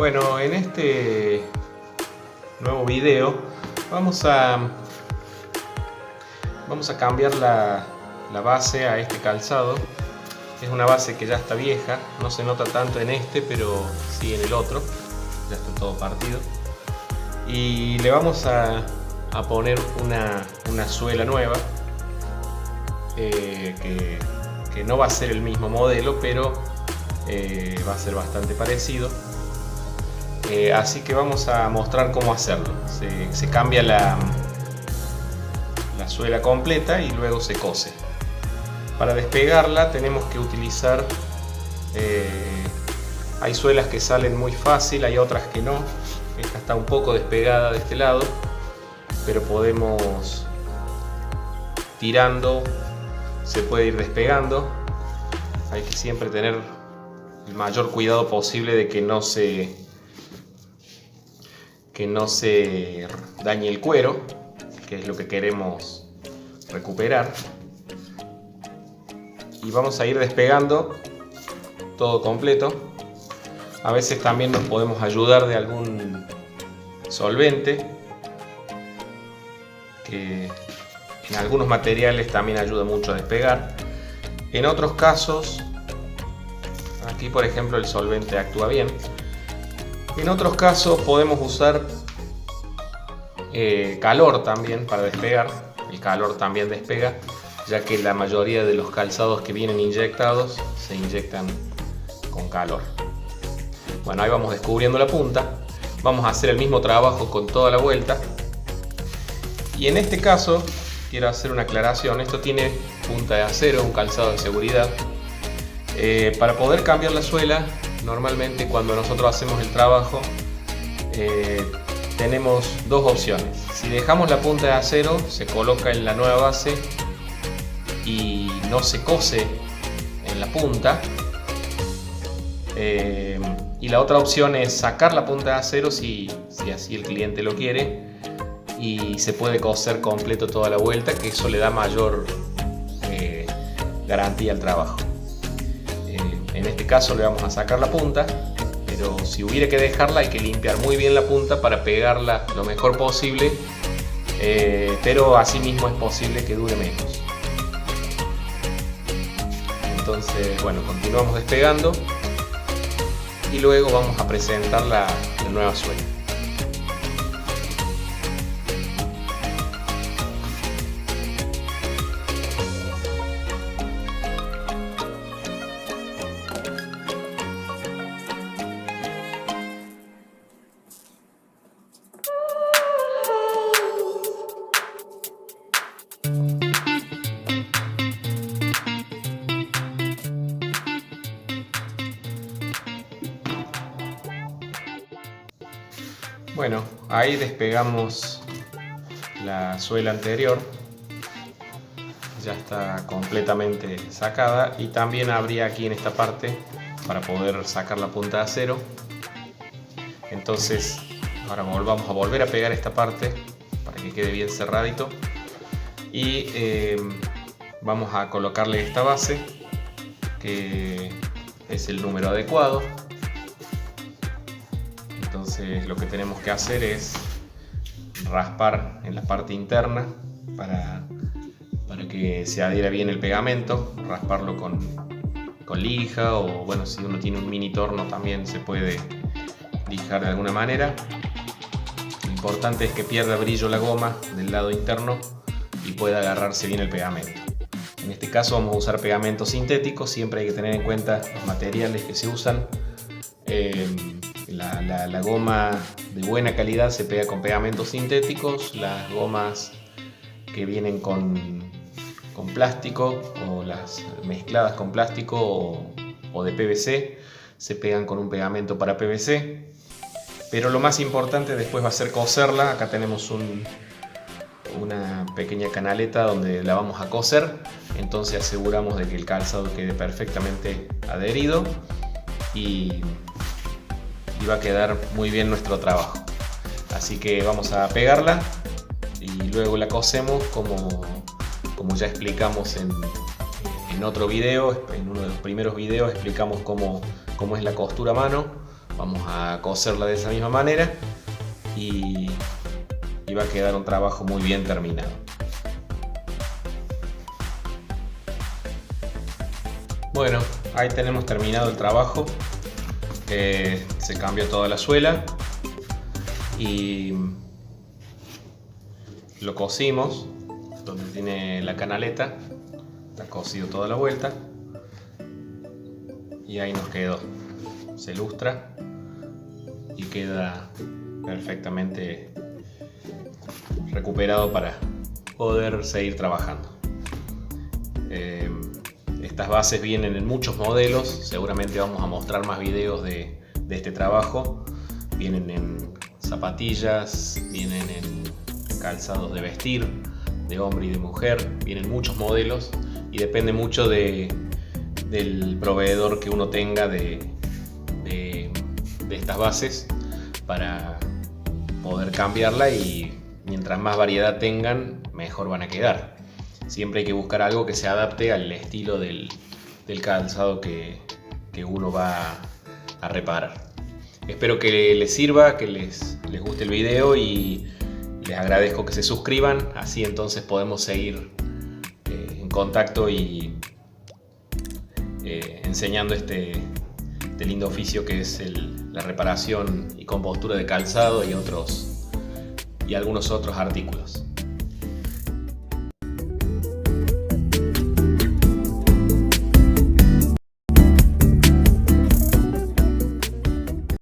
Bueno, en este nuevo video vamos a cambiar la base a este calzado. Es una base que ya está vieja, no se nota tanto en este, pero sí en el otro, ya está todo partido. Y le vamos a poner una suela nueva, que no va a ser el mismo modelo, pero va a ser bastante parecido. Así que vamos a mostrar cómo hacerlo. Se cambia la suela completa y luego se cose. Para despegarla tenemos que utilizar, hay suelas que salen muy fácil, hay otras que no. Esta está un poco despegada de este lado, pero podemos, tirando, se puede ir despegando. Hay que siempre tener el mayor cuidado posible de que no se dañe el cuero, que es lo que queremos recuperar. Y vamos a ir despegando todo completo. A veces también nos podemos ayudar de algún solvente, que en algunos materiales también ayuda mucho a despegar. En otros casos, aquí por ejemplo el solvente actúa bien. En otros casos podemos usar calor también para despegar. El calor también despega, ya que la mayoría de los calzados que vienen inyectados se inyectan con calor. Bueno, ahí vamos descubriendo la punta. Vamos a hacer el mismo trabajo con toda la vuelta. Y en este caso quiero hacer una aclaración. Esto tiene punta de acero, un calzado de seguridad. Para poder cambiar la suela, normalmente cuando nosotros hacemos el trabajo, tenemos dos opciones. Si dejamos la punta de acero, se coloca en la nueva base y no se cose en la punta. Y la otra opción es sacar la punta de acero si así el cliente lo quiere, y se puede coser completo toda la vuelta, que eso le da mayor garantía al trabajo. En este caso le vamos a sacar la punta, pero si hubiera que dejarla hay que limpiar muy bien la punta para pegarla lo mejor posible, pero asimismo es posible que dure menos. Entonces, bueno, continuamos despegando y luego vamos a presentar la nueva suela. Bueno, ahí despegamos la suela anterior, ya está completamente sacada, y también habría aquí en esta parte para poder sacar la punta de acero. Entonces ahora vamos a volver a pegar esta parte para que quede bien cerradito, y vamos a colocarle esta base, que es el número adecuado. Entonces lo que tenemos que hacer es raspar en la parte interna para que se adhiera bien el pegamento, rasparlo con lija, o bueno, si uno tiene un mini torno también se puede lijar de alguna manera. Lo importante es que pierda brillo la goma del lado interno y pueda agarrarse bien el pegamento. En este caso vamos a usar pegamento sintético. Siempre hay que tener en cuenta los materiales que se usan. La goma de buena calidad se pega con pegamentos sintéticos. Las gomas que vienen con plástico, o las mezcladas con plástico o de PVC, se pegan con un pegamento para PVC. Pero lo más importante después va a ser coserla. Acá tenemos una pequeña canaleta donde la vamos a coser. Entonces aseguramos de que el calzado quede perfectamente adherido y va a quedar muy bien nuestro trabajo. Así que vamos a pegarla y luego la cosemos como ya explicamos en otro video. En uno de los primeros videos explicamos cómo es la costura a mano. Vamos a coserla de esa misma manera y va a quedar un trabajo muy bien terminado. Bueno, ahí tenemos terminado el trabajo. Se cambió toda la suela y lo cosimos donde tiene la canaleta. Está cosido toda la vuelta y ahí nos quedó. Se lustra y queda perfectamente recuperado para poder seguir trabajando. Estas bases vienen en muchos modelos, seguramente vamos a mostrar más videos de este trabajo. Vienen en zapatillas, vienen en calzados de vestir, de hombre y de mujer, vienen muchos modelos y depende mucho del proveedor que uno tenga de estas bases para poder cambiarla, y mientras más variedad tengan, mejor van a quedar. Siempre hay que buscar algo que se adapte al estilo del calzado que uno va a reparar. Espero que les sirva, que les guste el video, y les agradezco que se suscriban, así entonces podemos seguir en contacto y enseñando este lindo oficio que es la reparación y compostura de calzado y algunos otros artículos.